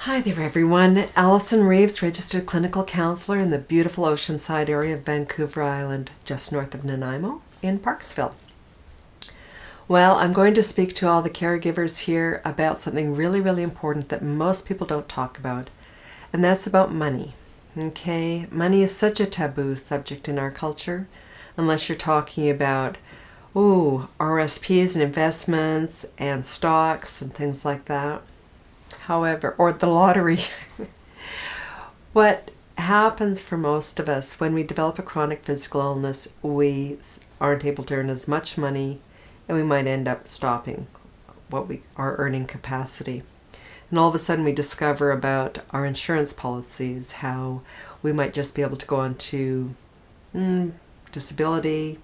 Hi there everyone, Alison Reeves, registered clinical counselor in the beautiful oceanside area of Vancouver Island, just north of Nanaimo in Parksville. Well, I'm going to speak to all the caregivers here about something really important that most people don't talk about, and that's about money. Okay, money is such a taboo subject in our culture, unless you're talking about RSPs and investments and stocks and things like that. However, or the lottery. What happens for most of us when we develop a chronic physical illness, we aren't able to earn as much money and we might end up stopping our earning capacity. And all of a sudden we discover about our insurance policies, how we might just be able to go on to disability,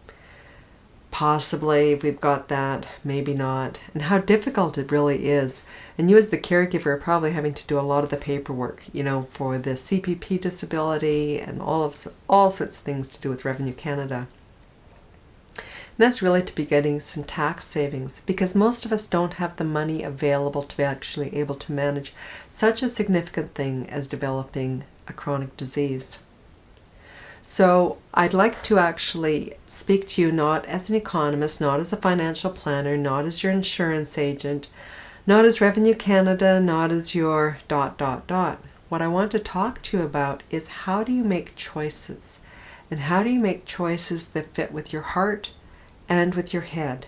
possibly if we've got that, maybe not, and how difficult it really is. And you as the caregiver are probably having to do a lot of the paperwork, for the CPP disability and all sorts of things to do with Revenue Canada. And that's really to be getting some tax savings, because most of us don't have the money available to be actually able to manage such a significant thing as developing a chronic disease. So I'd like to actually speak to you not as an economist, not as a financial planner, not as your insurance agent, not as Revenue Canada, not as your ... What I want to talk to you about is how do you make choices? And how do you make choices that fit with your heart and with your head?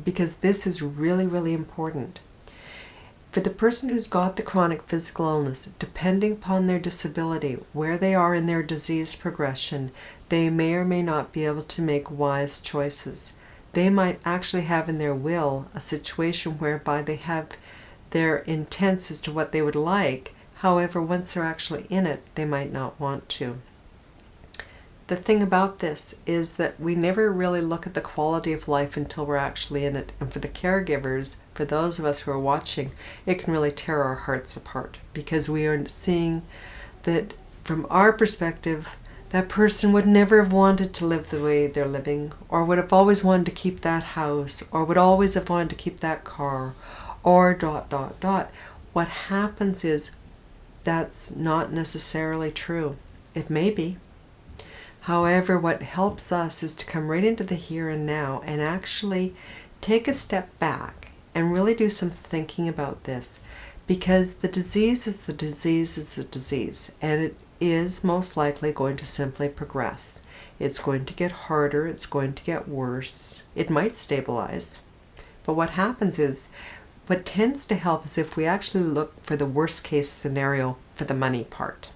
Because this is really important. For the person who's got the chronic physical illness, depending upon their disability, where they are in their disease progression, they may or may not be able to make wise choices. They might actually have in their will a situation whereby they have their intents as to what they would like. However, once they're actually in it, they might not want to. The thing about this is that we never really look at the quality of life until we're actually in it. And for the caregivers, for those of us who are watching, it can really tear our hearts apart, because we are seeing that from our perspective, that person would never have wanted to live the way they're living, or would have always wanted to keep that house, or would always have wanted to keep that car, or ... What happens is that's not necessarily true. It may be. However, what helps us is to come right into the here and now and actually take a step back and really do some thinking about this, because the disease is the disease is the disease, and it is most likely going to simply progress. It's going to get harder, it's going to get worse, it might stabilize. But what happens is, what tends to help is if we actually look for the worst case scenario for the money part.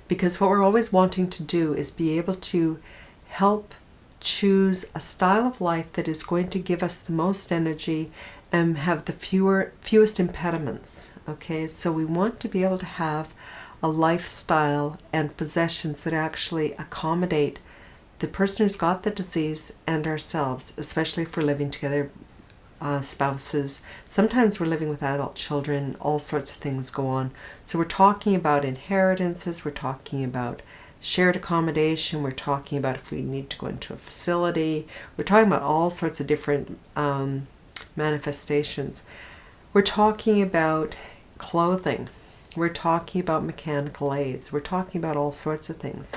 Because what we're always wanting to do is be able to help choose a style of life that is going to give us the most energy and have the fewest impediments. Okay, so we want to be able to have a lifestyle and possessions that actually accommodate the person who's got the disease and ourselves, especially if we're living together, spouses. Sometimes we're living with adult children, all sorts of things go on. So we're talking about inheritances, we're talking about shared accommodation, we're talking about if we need to go into a facility, we're talking about all sorts of different manifestations. We're talking about clothing, we're talking about mechanical aids, we're talking about all sorts of things.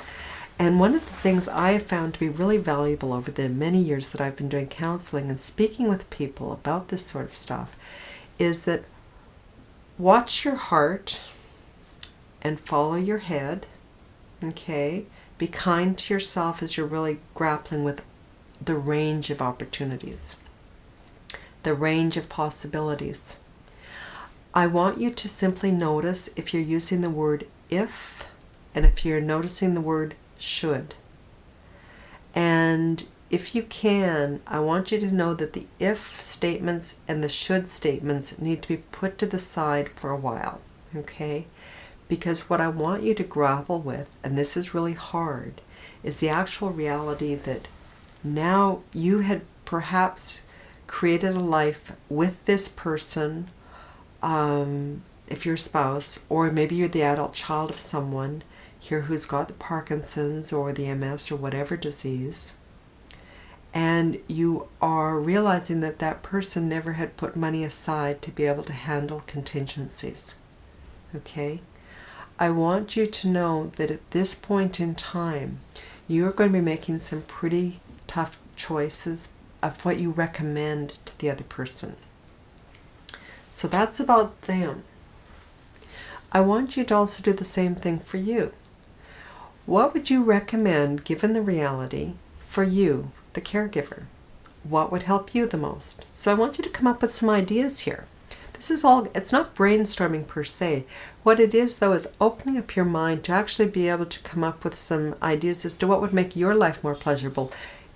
And one of the things I have found to be really valuable over the many years that I've been doing counseling and speaking with people about this sort of stuff is that watch your heart and follow your head, okay? Be kind to yourself as you're really grappling with the range of opportunities, the range of possibilities. I want you to simply notice if you're using the word if, and if you're noticing the word should. And if you can, I want you to know that the if statements and the should statements need to be put to the side for a while, okay? Because what I want you to grapple with, and this is really hard, is the actual reality that now you had perhaps created a life with this person, if you're a spouse, or maybe you're the adult child of someone here who's got the Parkinson's or the MS or whatever disease, and you are realizing that that person never had put money aside to be able to handle contingencies. Okay? I want you to know that at this point in time, you're going to be making some pretty tough choices of what you recommend to the other person. So that's about them. I want you to also do the same thing for you. What would you recommend, given the reality, for you, the caregiver? What would help you the most? So I want you to come up with some ideas here. This is all, it's not brainstorming per se. What it is, though, is opening up your mind to actually be able to come up with some ideas as to what would make your life more pleasurable,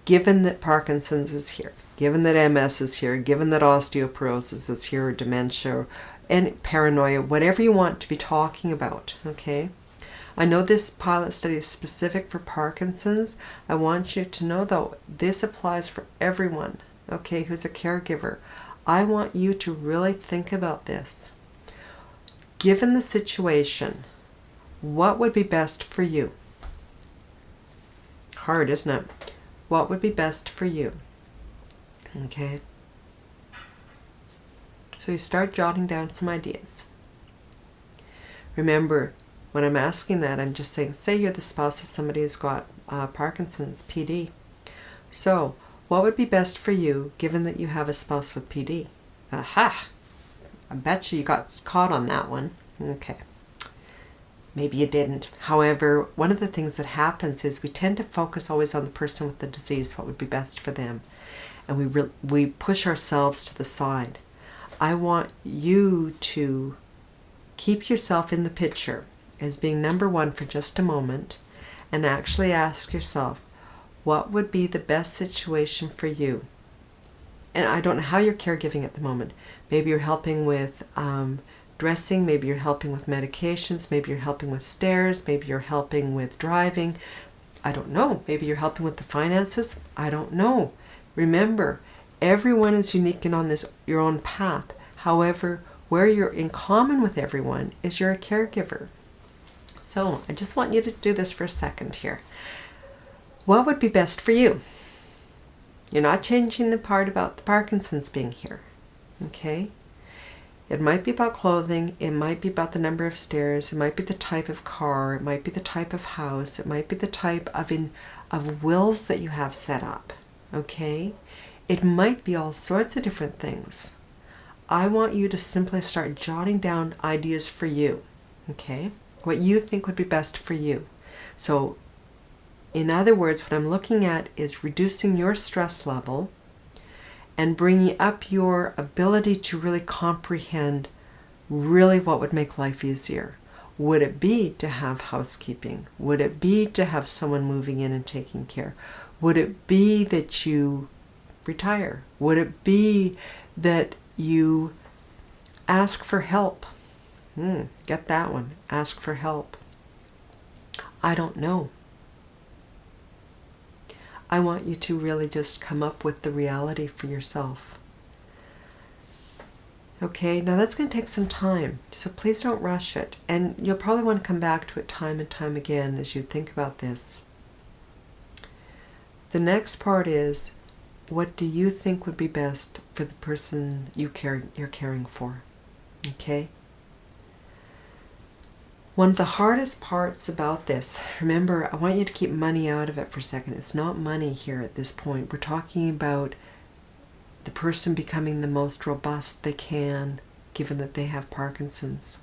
given that Parkinson's is here, given that MS is here, given that osteoporosis is here, or dementia, and paranoia, whatever you want to be talking about, okay? I know this pilot study is specific for Parkinson's. I want you to know, though, this applies for everyone, okay, who's a caregiver. I want you to really think about this. Given the situation, what would be best for you? Hard, isn't it? What would be best for you? Okay. So you start jotting down some ideas. Remember, when I'm asking that, I'm just saying, say you're the spouse of somebody who's got Parkinson's, PD. So, what would be best for you, given that you have a spouse with PD? Aha! I bet you got caught on that one. Okay. Maybe you didn't. However, one of the things that happens is we tend to focus always on the person with the disease, what would be best for them. And we push ourselves to the side. I want you to keep yourself in the picture as being number one for just a moment and actually ask yourself, what would be the best situation for you? And I don't know how you're caregiving at the moment. Maybe you're helping with dressing, maybe you're helping with medications, maybe you're helping with stairs, maybe you're helping with driving. I don't know. Maybe you're helping with the finances. I don't know. Remember, everyone is unique and on this your own path. However, where you're in common with everyone is you're a caregiver. So I just want you to do this for a second here. What would be best for you? You're not changing the part about the Parkinson's being here. Okay? It might be about clothing, it might be about the number of stairs, it might be the type of car, it might be the type of house, it might be the type of wills that you have set up. Okay? It might be all sorts of different things. I want you to simply start jotting down ideas for you. Okay? What you think would be best for you. So, in other words, what I'm looking at is reducing your stress level and bringing up your ability to really comprehend really what would make life easier. Would it be to have housekeeping? Would it be to have someone moving in and taking care? Would it be that you retire? Would it be that you ask for help? Get that one. Ask for help. I don't know. I want you to really just come up with the reality for yourself. Okay, now that's going to take some time, so please don't rush it. And you'll probably want to come back to it time and time again as you think about this. The next part is, what do you think would be best for the person you're caring for? Okay? One of the hardest parts about this, remember, I want you to keep money out of it for a second. It's not money here at this point. We're talking about the person becoming the most robust they can, given that they have Parkinson's.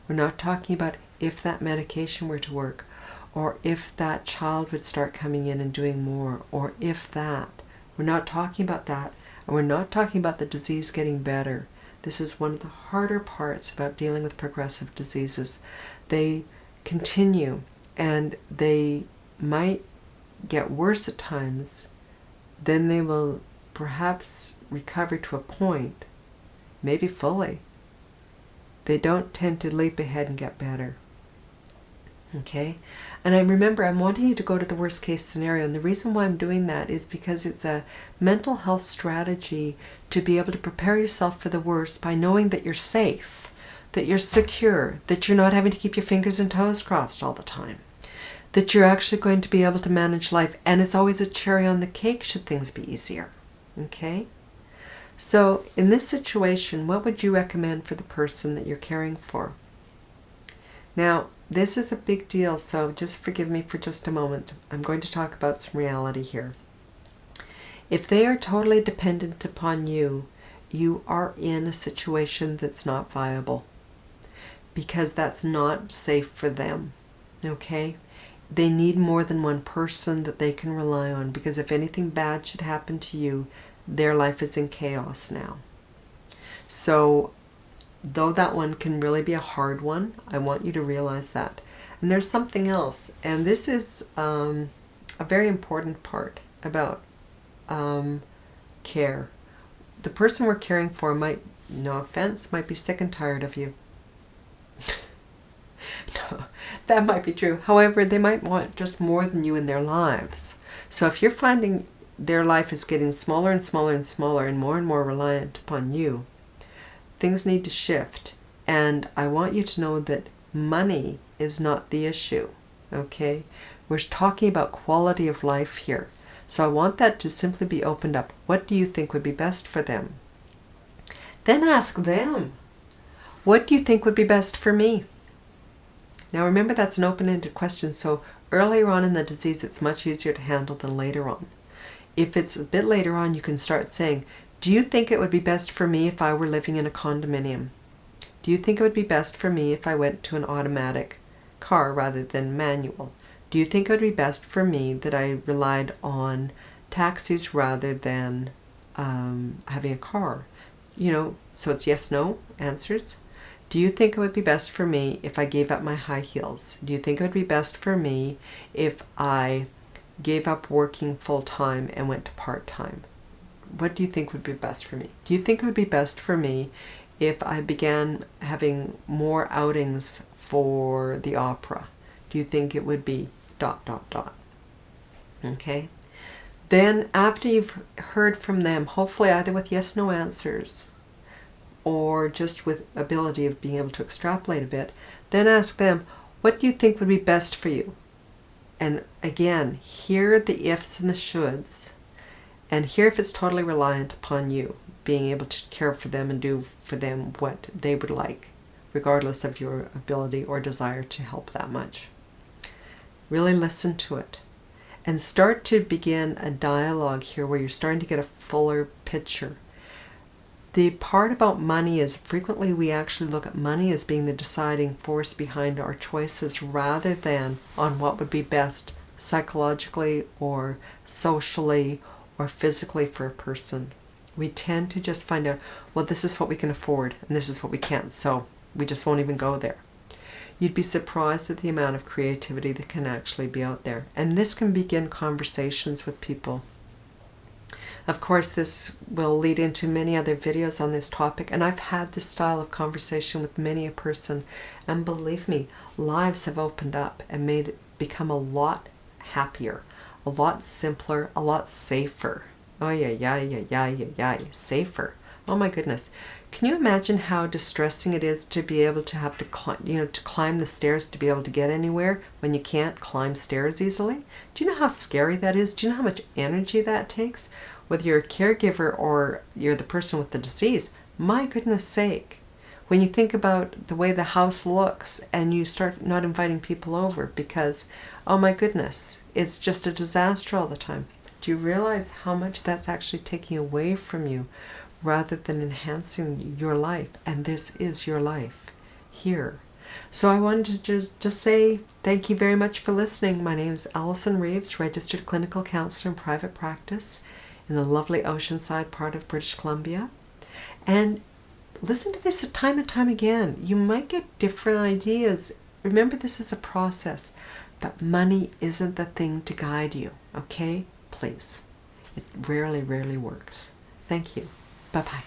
We're not talking about if that medication were to work, or if that child would start coming in and doing more, or if that. We're not talking about that, and we're not talking about the disease getting better. This is one of the harder parts about dealing with progressive diseases. They continue, and they might get worse at times. Then they will perhaps recover to a point, maybe fully. They don't tend to leap ahead and get better. Okay? And I'm wanting you to go to the worst case scenario. And the reason why I'm doing that is because it's a mental health strategy to be able to prepare yourself for the worst by knowing that you're safe, that you're secure, that you're not having to keep your fingers and toes crossed all the time, that you're actually going to be able to manage life. And it's always a cherry on the cake should things be easier. Okay? So in this situation, what would you recommend for the person that you're caring for? Now, this is a big deal, so just forgive me for just a moment. I'm going to talk about some reality here. If they are totally dependent upon you, you are in a situation that's not viable, because that's not safe for them, okay? They need more than one person that they can rely on, because if anything bad should happen to you, their life is in chaos now. So, though that one can really be a hard one, I want you to realize that. And there's something else, and this is a very important part about care. The person we're caring for might, no offense, might be sick and tired of you. No, that might be true. However, they might want just more than you in their lives. So if you're finding their life is getting smaller and smaller and smaller and more reliant upon you, things need to shift. And I want you to know that money is not the issue, okay? We're talking about quality of life here. So I want that to simply be opened up. What do you think would be best for them? Then ask them, what do you think would be best for me? Now remember, that's an open-ended question, so earlier on in the disease it's much easier to handle than later on. If it's a bit later on, you can start saying, do you think it would be best for me if I were living in a condominium? Do you think it would be best for me if I went to an automatic car rather than manual? Do you think it would be best for me that I relied on taxis rather than having a car? You know, so it's yes, no answers. Do you think it would be best for me if I gave up my high heels? Do you think it would be best for me if I gave up working full-time and went to part-time? What do you think would be best for me? Do you think it would be best for me if I began having more outings for the opera? Do you think it would be ... Okay? Then after you've heard from them, hopefully either with yes, no answers, or just with ability of being able to extrapolate a bit, then ask them, what do you think would be best for you? And again, hear the ifs and the shoulds, and hear if it's totally reliant upon you, being able to care for them and do for them what they would like, regardless of your ability or desire to help that much. Really listen to it, and start to begin a dialogue here where you're starting to get a fuller picture. The part about money is frequently we actually look at money as being the deciding force behind our choices rather than on what would be best psychologically or socially or physically for a person. We tend to just find out, well, this is what we can afford and this is what we can't, so we just won't even go there. You'd be surprised at the amount of creativity that can actually be out there. And this can begin conversations with people. Of course, this will lead into many other videos on this topic, and I've had this style of conversation with many a person, and believe me, lives have opened up and made it become a lot happier, a lot simpler, a lot safer. Oh yeah, safer. Oh my goodness. Can you imagine how distressing it is to be able to have to climb the stairs to be able to get anywhere when you can't climb stairs easily? Do you know how scary that is? Do you know how much energy that takes? Whether you're a caregiver or you're the person with the disease, my goodness sake. When you think about the way the house looks and you start not inviting people over because, oh my goodness, it's just a disaster all the time. Do you realize how much that's actually taking away from you rather than enhancing your life? And this is your life here. So I wanted to just say thank you very much for listening. My name is Alison Reeves, registered clinical counselor in private practice in the lovely Oceanside part of British Columbia. And listen to this time and time again. You might get different ideas. Remember, this is a process, but money isn't the thing to guide you, okay? Please. It rarely works. Thank you. Bye-bye.